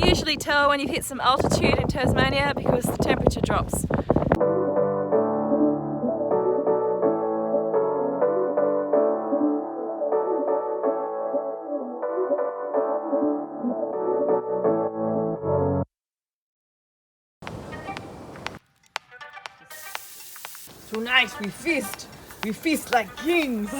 can usually tell when you've hit some altitude in Tasmania because the temperature drops. Tonight we feast like kings.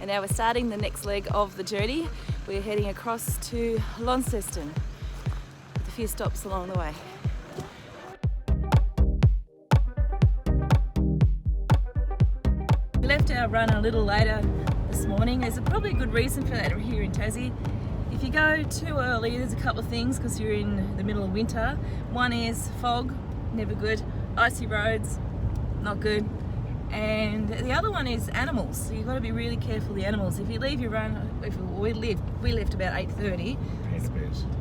And now we're starting the next leg of the journey. We're heading across to Launceston with a few stops along the way. We left our run a little later this morning. There's probably a good reason for that here in Tassie. If you go too early, there's a couple of things because you're in the middle of winter. One is fog, never good. Icy roads, not good. And the other one is animals. So you've got to be really careful of the animals. If you leave your run, we left about 8:30. It's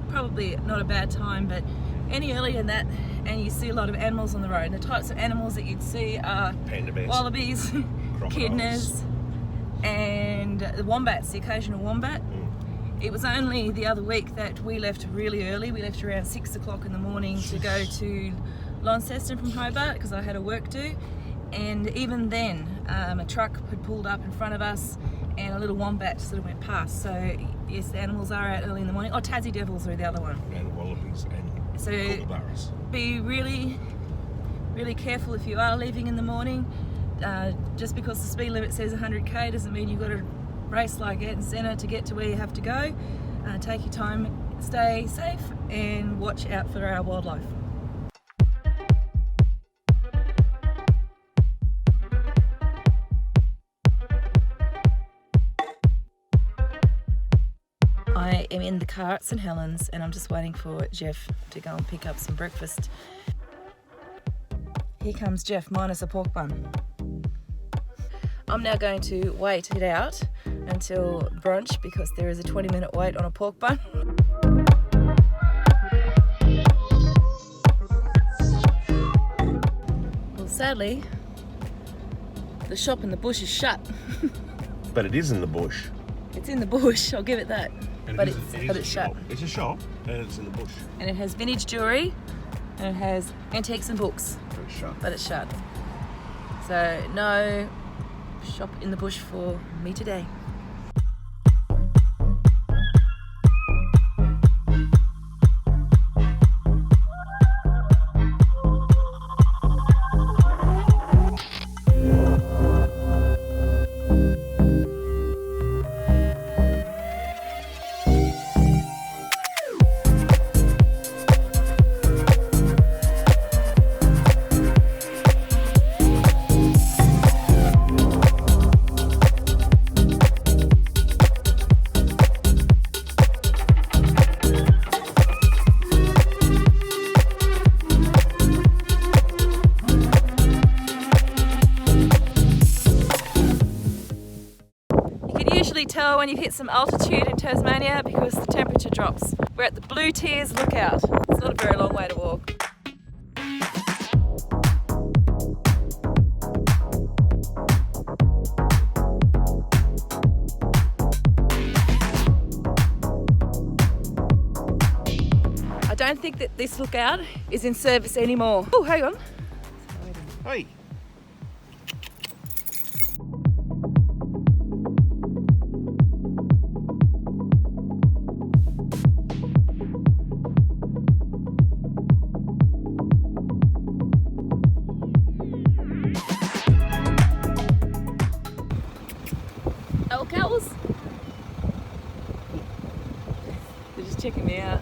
probably not a bad time, but any earlier than that, and you see a lot of animals on the road. And the types of animals that you'd see are panda bears, wallabies, echidnas, and the wombats, the occasional wombat. It was only the other week that we left really early. We left around 6 o'clock in the morning to go to Launceston from Hobart because I had a work due. And even then, a truck had pulled up in front of us and a little wombat sort of went past. So yes, the animals are out early in the morning. Oh, Tassie devils are the other one. And wallabies and kookaburras. Be really, really careful if you are leaving in the morning. Just because the speed limit says 100k doesn't mean you've got to race like it and centre to get to where you have to go. Take your time, stay safe and watch out for our wildlife. I am in the car at St Helen's and I'm just waiting for Jeff to go and pick up some breakfast. Here comes Jeff minus a pork bun. I'm now going to wait it out until brunch because there is a 20-minute wait on a pork bun. Well, sadly, the shop in the bush is shut. But it is in the bush. It's in the bush, I'll give it that. But it's shut. It's a shop and it's in the bush. And it has vintage jewellery and it has antiques and books. But it's shut. But it's shut. So no shop in the bush for me today. Tell when you've hit some altitude in Tasmania because the temperature drops. We're at the Blue Tears Lookout. It's not a very long way to walk. I don't think that this lookout is in service anymore. Oh, hang on. Hey. Cows? They're just checking me out.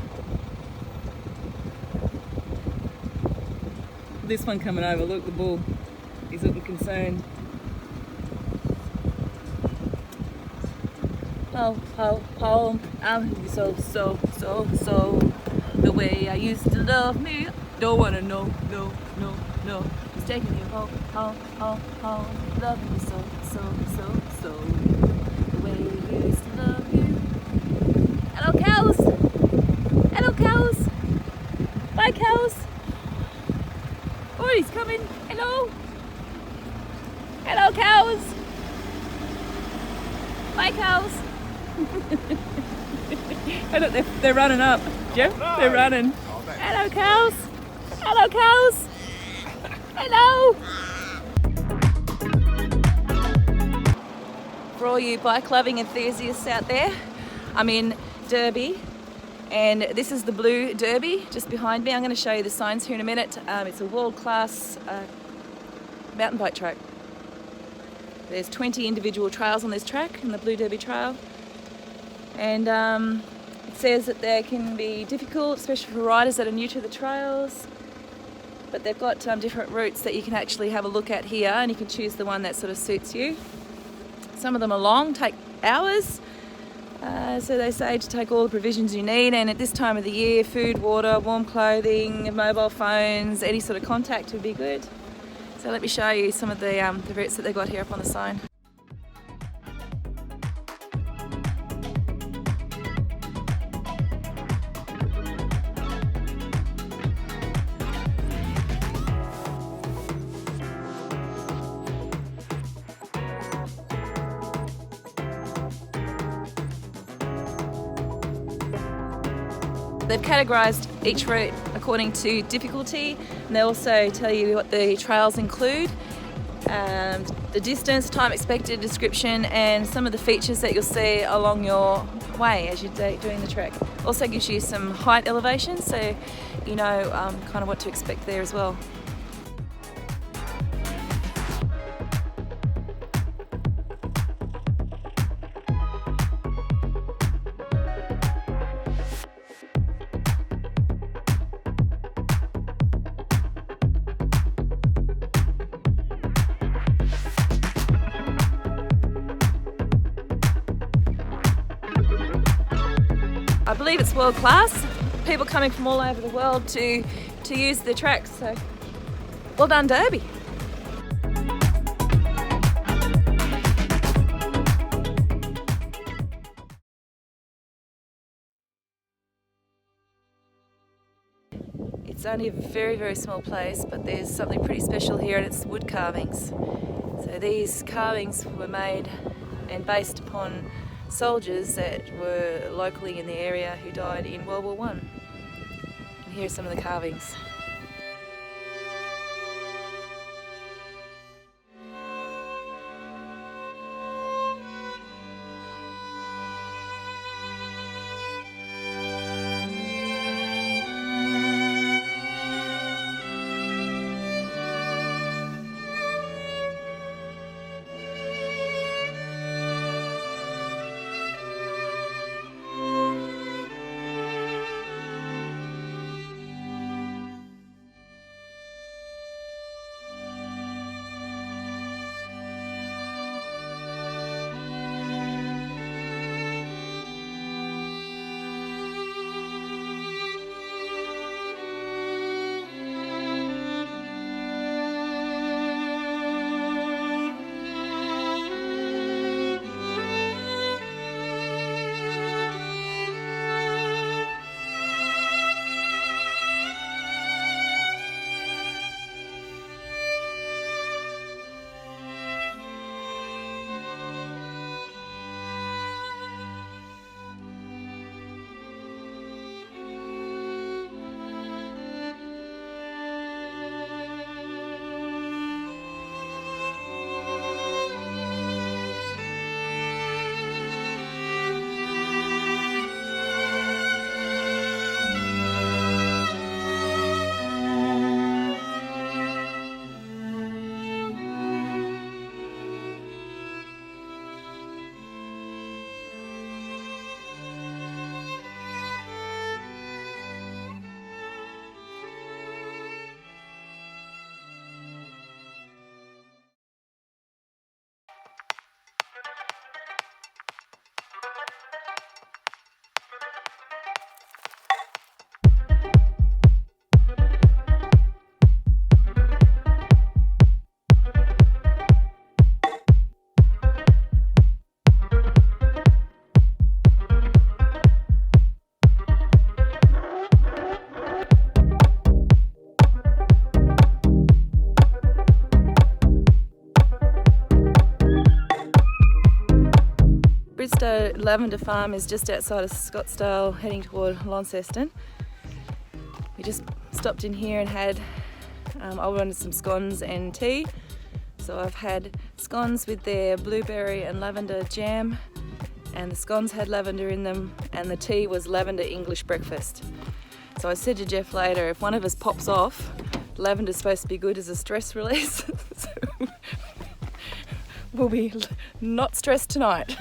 This one coming over, look, the bull. He's looking concerned. I'm so the way I used to love me. Don't wanna know, no. He's taking me home, loving me so. The way I used to love you. Hello cows. Bye cows. Oh, he's coming. Hello. Hello, cows. Bye, cows. Oh, look, they're running up. Jeff, they're running. Hello, cows. Hello, cows. Hello. For all you bike loving enthusiasts out there, I'm in Derby, and this is the Blue Derby just behind me. I'm going to show you the signs here in a minute. It's a world-class mountain bike track. There's 20 individual trails on this track, in the Blue Derby Trail, and it says that they can be difficult, especially for riders that are new to the trails, but they've got different routes that you can actually have a look at here, and you can choose the one that sort of suits you. Some of them are long, take hours, so they say to take all the provisions you need, and at this time of the year, food, water, warm clothing, mobile phones, any sort of contact would be good. So let me show you some of the routes that they've got here up on the sign. They've categorised each route according to difficulty, and they also tell you what the trails include, the distance, time expected, description, and some of the features that you'll see along your way as you're doing the trek. Also gives you some height elevation, so you know kind of what to expect there as well. I believe it's world class. People coming from all over the world to use the tracks. So, well done, Derby. It's only a very, very small place, but there's something pretty special here, and it's wood carvings. So these carvings were made and based upon soldiers that were locally in the area who died in World War I. And here are some of the carvings. Bridestowe Lavender Farm is just outside of Scottsdale, heading toward Launceston. We just stopped in here and had, I wanted some scones and tea. So I've had scones with their blueberry and lavender jam, and the scones had lavender in them, and the tea was lavender English breakfast. So I said to Jeff later, if one of us pops off, lavender's supposed to be good as a stress release. So we'll be not stressed tonight.